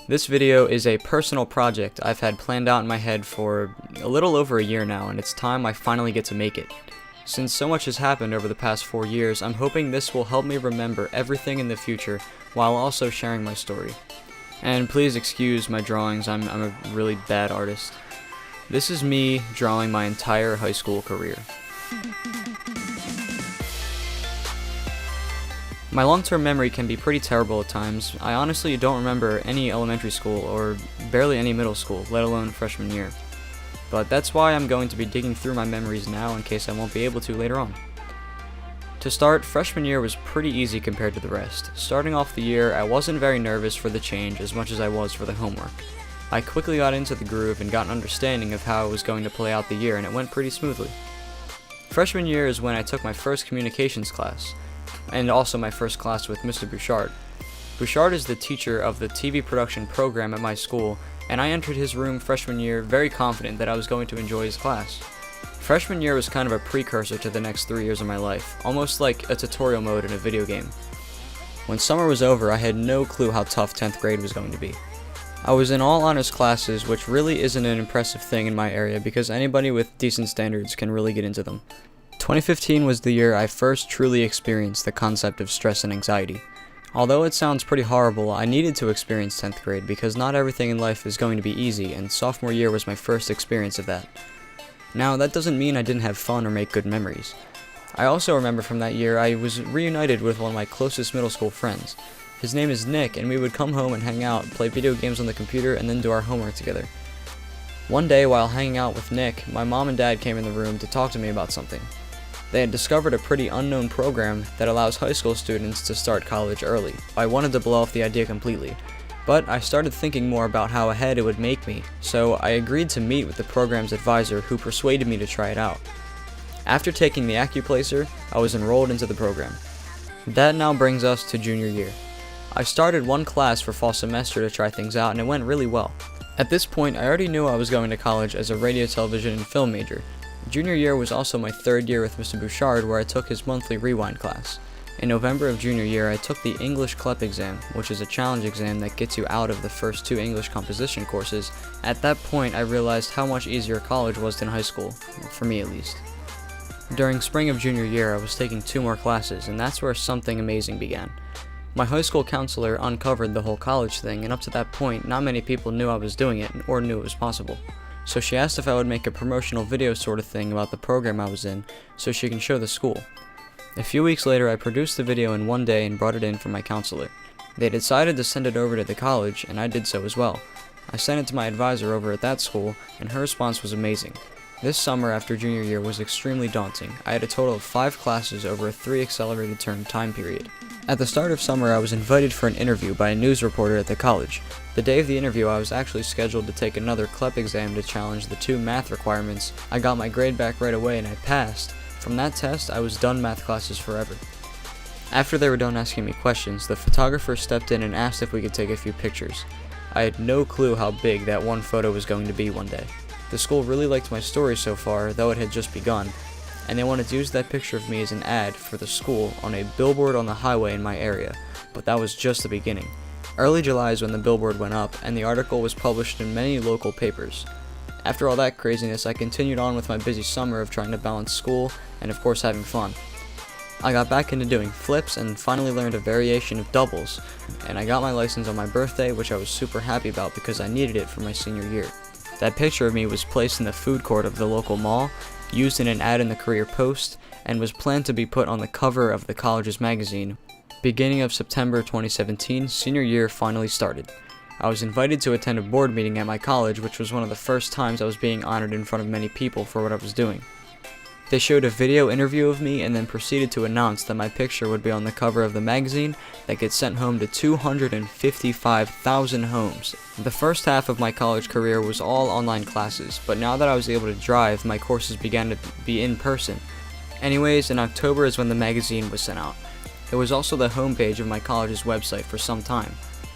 This video is a personal project I've had planned out in my head for a little over a year now, and it's time I finally get to make it. Since so much has happened over the past 4 years, I'm hoping this will help me remember everything in the future while also sharing my story. And please excuse my drawings, I'm a really bad artist. This is me drawing my entire high school career. My long-term memory can be pretty terrible at times. I honestly don't remember any elementary school or barely any middle school, let alone freshman year. But that's why I'm going to be digging through my memories now in case I won't be able to later on. To start, freshman year was pretty easy compared to the rest. Starting off the year, I wasn't very nervous for the change as much as I was for the homework. I quickly got into the groove and got an understanding of how it was going to play out the year, and it went pretty smoothly. Freshman year is when I took my first communications class, and also my first class with Mr. Bouchard. Bouchard is the teacher of the TV production program at my school, and I entered his room freshman year very confident that I was going to enjoy his class. Freshman year was kind of a precursor to the next 3 years of my life, almost like a tutorial mode in a video game. When summer was over, I had no clue how tough 10th grade was going to be. I was in all honors classes, which really isn't an impressive thing in my area because anybody with decent standards can really get into them. 2015 was the year I first truly experienced the concept of stress and anxiety. Although it sounds pretty horrible, I needed to experience 10th grade because not everything in life is going to be easy, and sophomore year was my first experience of that. Now, that doesn't mean I didn't have fun or make good memories. I also remember from that year I was reunited with one of my closest middle school friends. His name is Nick, and we would come home and hang out, play video games on the computer, and then do our homework together. One day, while hanging out with Nick, my mom and dad came in the room to talk to me about something. They had discovered a pretty unknown program that allows high school students to start college early. I wanted to blow off the idea completely, but I started thinking more about how ahead it would make me, so I agreed to meet with the program's advisor who persuaded me to try it out. After taking the AccuPlacer, I was enrolled into the program. That now brings us to junior year. I started one class for fall semester to try things out, and it went really well. At this point, I already knew I was going to college as a radio, television, and film major. Junior year was also my third year with Mr. Bouchard, where I took his monthly rewind class. In November of junior year, I took the English CLEP exam, which is a challenge exam that gets you out of the first 2 English composition courses. At that point, I realized how much easier college was than high school, for me at least. During spring of junior year, I was taking 2 more classes, and that's where something amazing began. My high school counselor uncovered the whole college thing, and up to that point, not many people knew I was doing it or knew it was possible. So she asked if I would make a promotional video sort of thing about the program I was in, so she can show the school. A few weeks later, I produced the video in one day and brought it in for my counselor. They decided to send it over to the college, and I did so as well. I sent it to my advisor over at that school, and her response was amazing. This summer after junior year was extremely daunting. I had a total of 5 classes over a 3 accelerated term time period. At the start of summer, I was invited for an interview by a news reporter at the college. The day of the interview, I was actually scheduled to take another CLEP exam to challenge the 2 math requirements. I got my grade back right away and I passed. From that test, I was done math classes forever. After they were done asking me questions, the photographer stepped in and asked if we could take a few pictures. I had no clue how big that one photo was going to be one day. The school really liked my story so far, though it had just begun, and they wanted to use that picture of me as an ad for the school on a billboard on the highway in my area, but that was just the beginning. Early July is when the billboard went up, and the article was published in many local papers. After all that craziness, I continued on with my busy summer of trying to balance school and of course having fun. I got back into doing flips and finally learned a variation of doubles, and I got my license on my birthday, which I was super happy about because I needed it for my senior year. That picture of me was placed in the food court of the local mall, used in an ad in the Career Post, and was planned to be put on the cover of the college's magazine. Beginning of September 2017, senior year finally started. I was invited to attend a board meeting at my college, which was one of the first times I was being honored in front of many people for what I was doing. They showed a video interview of me and then proceeded to announce that my picture would be on the cover of the magazine that gets sent home to 255,000 homes. The first half of my college career was all online classes, but now that I was able to drive, my courses began to be in person. Anyways, in October is when the magazine was sent out. It was also the homepage of my college's website for some time.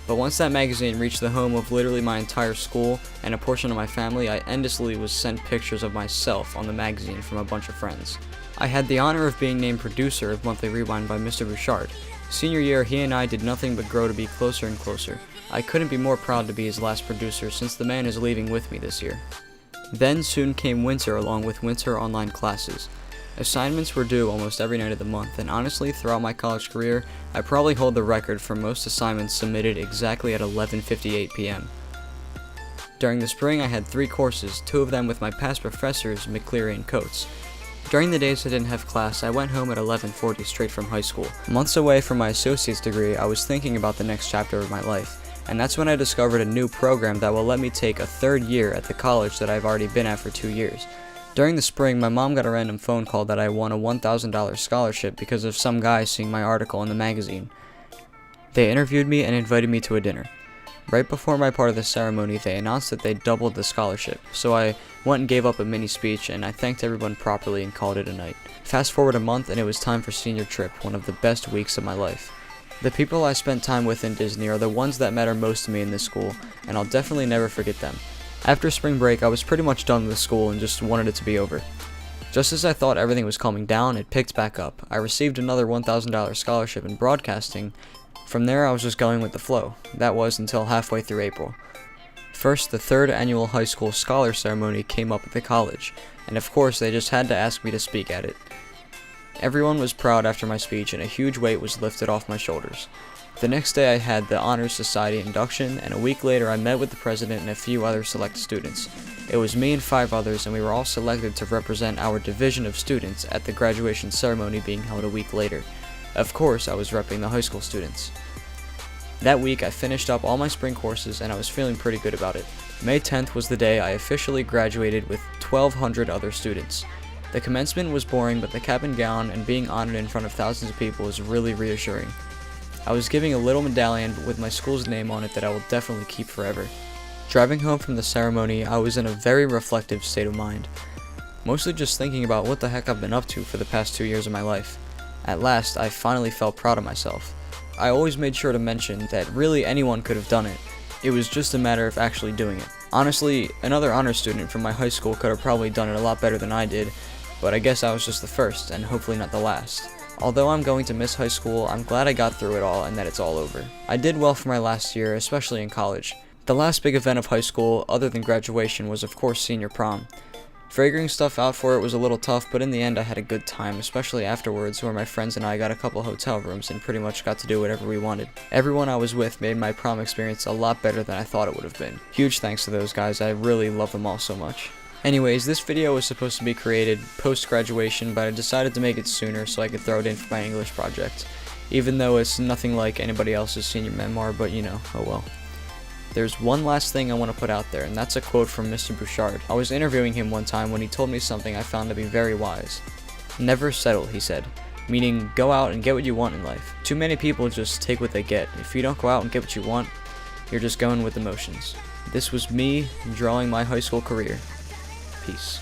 But once that magazine reached the home of literally my entire school and a portion of my family, I endlessly was sent pictures of myself on the magazine from a bunch of friends. I had the honor of being named producer of Monthly Rewind by Mr. Bouchard. Senior year, he and I did nothing but grow to be closer and closer. I couldn't be more proud to be his last producer since the man is leaving with me this year. Then soon came winter along with winter online classes. Assignments were due almost every night of the month, and honestly, throughout my college career, I probably hold the record for most assignments submitted exactly at 11:58 p.m. During the spring, I had 3 courses, 2 of them with my past professors, McCleary and Coates. During the days I didn't have class, I went home at 11:40 straight from high school. Months away from my associate's degree, I was thinking about the next chapter of my life, and that's when I discovered a new program that will let me take a 3rd year at the college that I've already been at for 2 years. During the spring, my mom got a random phone call that I won a $1,000 scholarship because of some guy seeing my article in the magazine. They interviewed me and invited me to a dinner. Right before my part of the ceremony, they announced that they doubled the scholarship, so I went and gave up a mini speech, and I thanked everyone properly and called it a night. Fast forward a month, and it was time for senior trip, one of the best weeks of my life. The people I spent time with in Disney are the ones that matter most to me in this school, and I'll definitely never forget them. After spring break, I was pretty much done with school and just wanted it to be over. Just as I thought everything was calming down, it picked back up. I received another $1,000 scholarship in broadcasting. From there, I was just going with the flow. That was until halfway through April. First, the 3rd annual high school scholar ceremony came up at the college, and of course, they just had to ask me to speak at it. Everyone was proud after my speech, and a huge weight was lifted off my shoulders. The next day I had the Honors Society induction, and a week later I met with the president and a few other select students. It was me and 5 others, and we were all selected to represent our division of students at the graduation ceremony being held a week later. Of course, I was repping the high school students. That week I finished up all my spring courses, and I was feeling pretty good about it. May 10th was the day I officially graduated with 1,200 other students. The commencement was boring, but the cap and gown and being honored in front of thousands of people was really reassuring. I was giving a little medallion with my school's name on it that I will definitely keep forever. Driving home from the ceremony, I was in a very reflective state of mind, mostly just thinking about what the heck I've been up to for the past 2 years of my life. At last, I finally felt proud of myself. I always made sure to mention that really anyone could have done it. It was just a matter of actually doing it. Honestly, another honor student from my high school could have probably done it a lot better than I did, but I guess I was just the first, and hopefully not the last. Although I'm going to miss high school, I'm glad I got through it all and that it's all over. I did well for my last year, especially in college. The last big event of high school, other than graduation, was of course senior prom. Figuring stuff out for it was a little tough, but in the end I had a good time, especially afterwards, where my friends and I got a couple hotel rooms and pretty much got to do whatever we wanted. Everyone I was with made my prom experience a lot better than I thought it would have been. Huge thanks to those guys, I really love them all so much. Anyways, this video was supposed to be created post-graduation, but I decided to make it sooner so I could throw it in for my English project. Even though it's nothing like anybody else's senior memoir, but you know, oh well. There's one last thing I want to put out there, and that's a quote from Mr. Bouchard. I was interviewing him one time when he told me something I found to be very wise. Never settle, he said, meaning go out and get what you want in life. Too many people just take what they get. If you don't go out and get what you want, you're just going with the motions. This was me drawing my high school career. Peace.